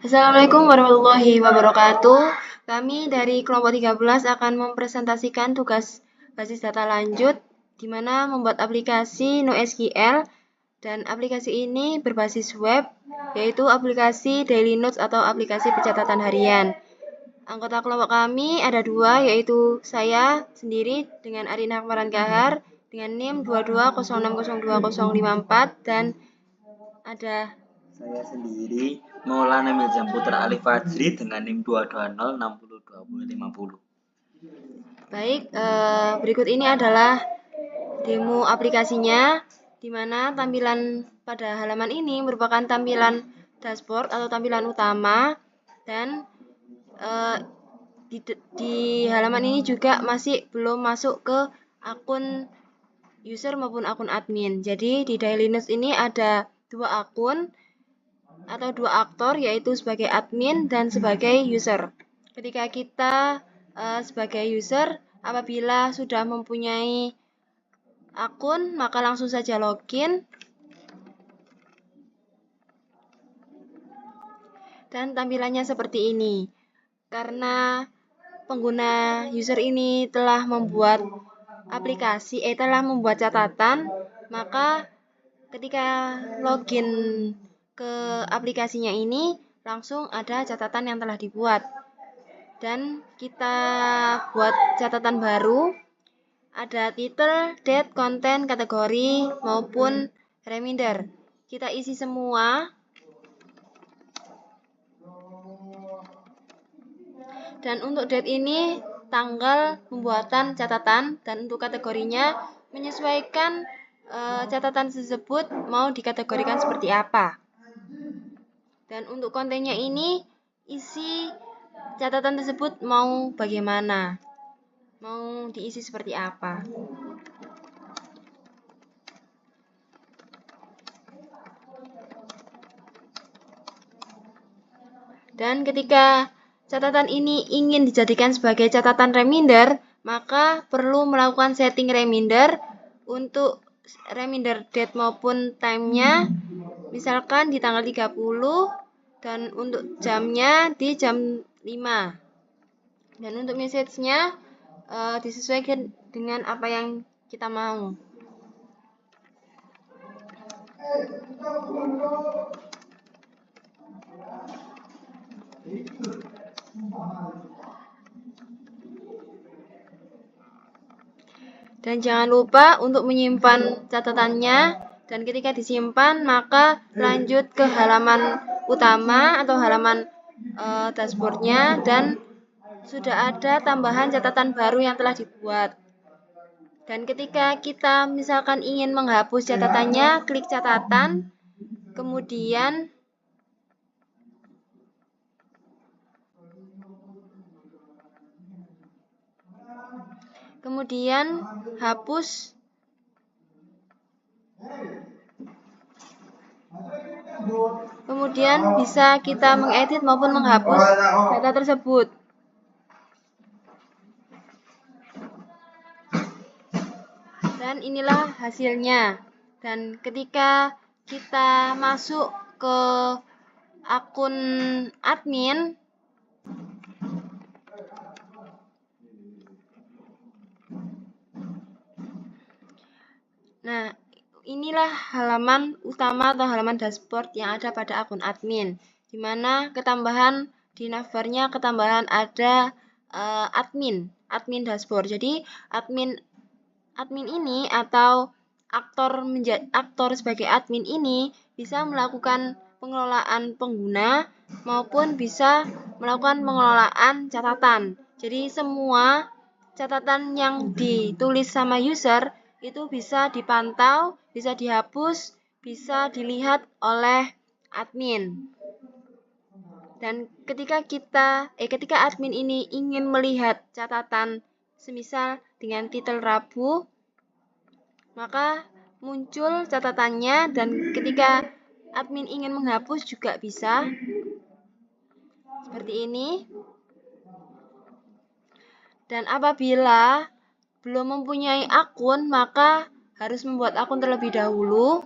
Assalamualaikum warahmatullahi wabarakatuh. Kami dari kelompok 13 akan mempresentasikan tugas basis data lanjut di mana membuat aplikasi NoSQL dan aplikasi ini berbasis web, yaitu aplikasi Daily Notes atau aplikasi pencatatan harian. Anggota kelompok kami ada dua, yaitu saya sendiri dengan Arina Akmaran Kahar dengan NIM 22060254 dan ada saya sendiri Maulana Miljam Putra Alif Fajri dengan NIM 220602050. Baik, berikut ini adalah demo aplikasinya, di mana tampilan pada halaman ini merupakan tampilan dashboard atau tampilan utama, dan di halaman ini juga masih belum masuk ke akun user maupun akun admin. Jadi di Daily Notes ini ada dua akun atau dua aktor, yaitu sebagai admin dan sebagai user. Ketika kita sebagai user, apabila sudah mempunyai akun, maka langsung saja login dan tampilannya seperti ini. Karena pengguna user ini telah membuat catatan, maka ketika login ke aplikasinya ini langsung ada catatan yang telah dibuat. Dan kita buat catatan baru, ada title, date, konten, kategori, maupun reminder. Kita isi semua. Dan untuk date ini tanggal pembuatan catatan, dan untuk kategorinya menyesuaikan catatan tersebut mau dikategorikan seperti apa. Dan untuk kontennya ini isi catatan tersebut mau bagaimana, mau diisi seperti apa. Dan ketika catatan ini ingin dijadikan sebagai catatan reminder, maka perlu melakukan setting reminder untuk reminder date maupun time-nya, misalkan di tanggal 30, dan untuk jamnya di jam 5. Dan untuk message-nya disesuaikan dengan apa yang kita mau. Dan jangan lupa untuk menyimpan catatannya, dan ketika disimpan maka lanjut ke halaman utama atau halaman dashboardnya, dan sudah ada tambahan catatan baru yang telah dibuat. Dan ketika kita misalkan ingin menghapus catatannya, klik catatan, kemudian hapus. Kemudian bisa kita mengedit maupun menghapus data tersebut. Dan inilah hasilnya. Dan ketika kita masuk ke akun admin, nah, inilah halaman utama atau halaman dashboard yang ada pada akun admin, di mana ketambahan di navbarnya ketambahan ada admin dashboard. Jadi admin ini atau aktor sebagai admin ini bisa melakukan pengelolaan pengguna maupun bisa melakukan pengelolaan catatan. Jadi semua catatan yang ditulis sama user itu bisa dipantau, bisa dihapus, bisa dilihat oleh admin. Dan ketika admin ini ingin melihat catatan semisal dengan titel Rabu, maka muncul catatannya, dan ketika admin ingin menghapus juga bisa seperti ini. Dan apabila belum mempunyai akun, maka harus membuat akun terlebih dahulu.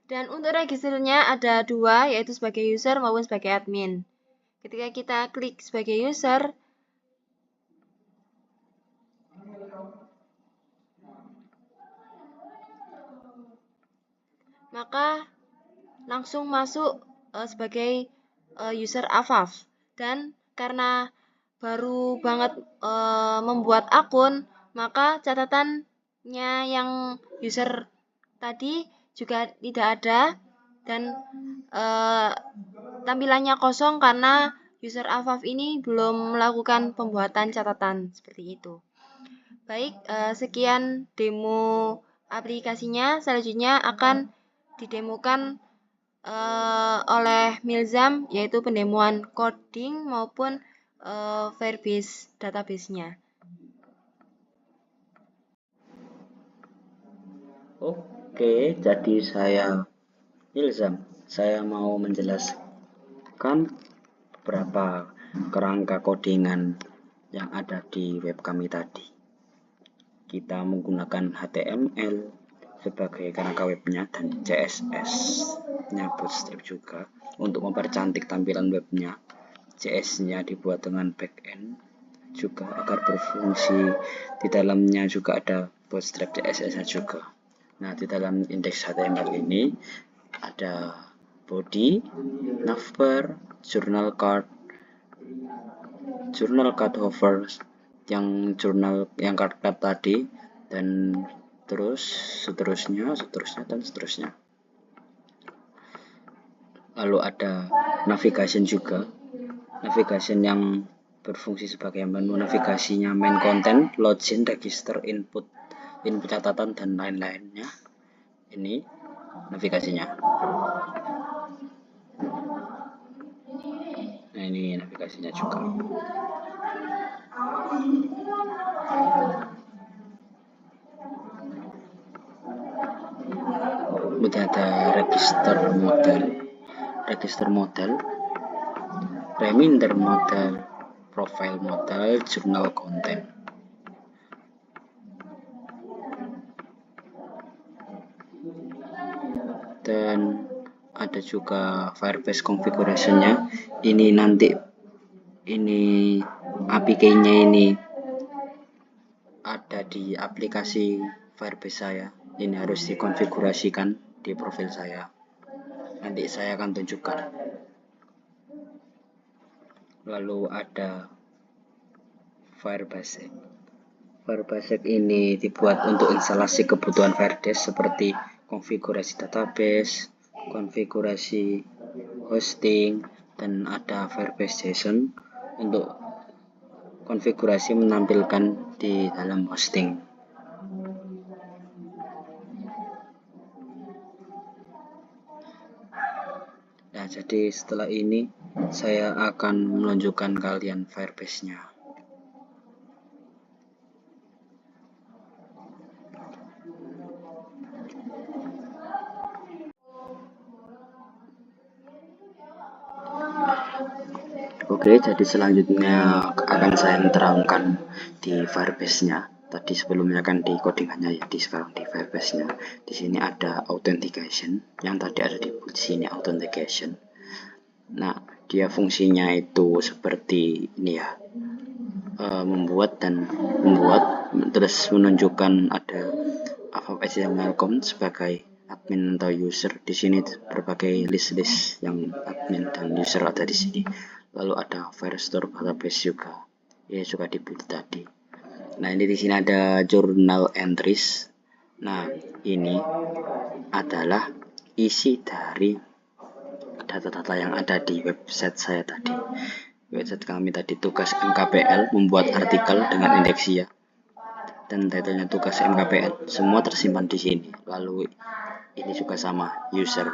Dan untuk registernya ada dua, yaitu sebagai user maupun sebagai admin. Ketika kita klik sebagai user, maka langsung masuk sebagai user Afaf. Dan karena baru banget membuat akun, maka catatannya yang user tadi juga tidak ada dan tampilannya kosong karena user Afaf ini belum melakukan pembuatan catatan seperti itu. Baik, sekian demo aplikasinya. Selanjutnya akan didemokan oleh Milzam, yaitu pendemoan coding maupun Firebase database-nya. Oke, jadi saya Ilzam. Saya mau menjelaskan beberapa kerangka codingan yang ada di web kami tadi. Kita menggunakan HTML sebagai kerangka webnya dan CSS-nya Bootstrap juga untuk mempercantik tampilan webnya. CSS-nya dibuat dengan backend juga agar berfungsi. Di dalamnya juga ada Bootstrap CSS-nya juga. Nah, di dalam indeks HTML ini ada body, navbar, journal card hover, yang card tadi, dan seterusnya dan seterusnya. Lalu ada navigation juga, navigation yang berfungsi sebagai menu navigasinya, main content, login, register, input catatan dan lain-lainnya. Ini navigasinya. Nah, ini navigasinya juga. Kemudian ada register model, reminder model, profile model, journal content. Dan ada juga Firebase configuration-nya. Ini APK-nya ini ada di aplikasi Firebase saya. Ini harus dikonfigurasikan di profil saya. Nanti saya akan tunjukkan. Lalu ada Firebase. Firebase ini dibuat untuk instalasi kebutuhan Firebase seperti konfigurasi database, konfigurasi hosting, dan ada Firebase JSON untuk konfigurasi menampilkan di dalam hosting. Nah, jadi setelah ini saya akan menunjukkan kalian Firebase-nya. Oke, jadi selanjutnya akan saya terangkan di Firebase-nya. Tadi sebelumnya kan di codingannya, ya, sekarang di Firebase-nya. Di sini ada authentication, yang tadi ada di sini authentication. Nah, dia fungsinya itu seperti ini ya, membuat terus menunjukkan ada HTML.com sebagai admin atau user. Di sini berbagai list yang admin dan user ada di sini. Lalu ada Firestore database juga, ya juga dibuat tadi. Nah, ini di sini ada journal entries. Nah, ini adalah isi dari data-data yang ada di website saya tadi. Website kami tadi tugas MKPL, membuat artikel dengan indeksia dan titlenya tugas MKPL. Semua tersimpan di sini. Lalu ini juga sama, user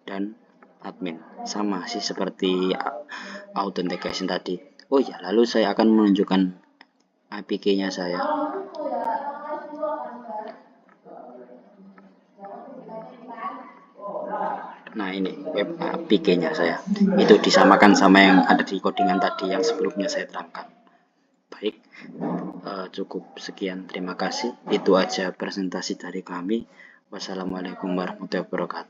dan admin. Sama sih seperti authentication tadi. Oh ya, lalu saya akan menunjukkan APK-nya saya. Nah, ini web APK-nya saya. Itu disamakan sama yang ada di codingan tadi yang sebelumnya saya terangkan. Baik, cukup sekian. Terima kasih. Itu aja presentasi dari kami. Wassalamualaikum warahmatullahi wabarakatuh.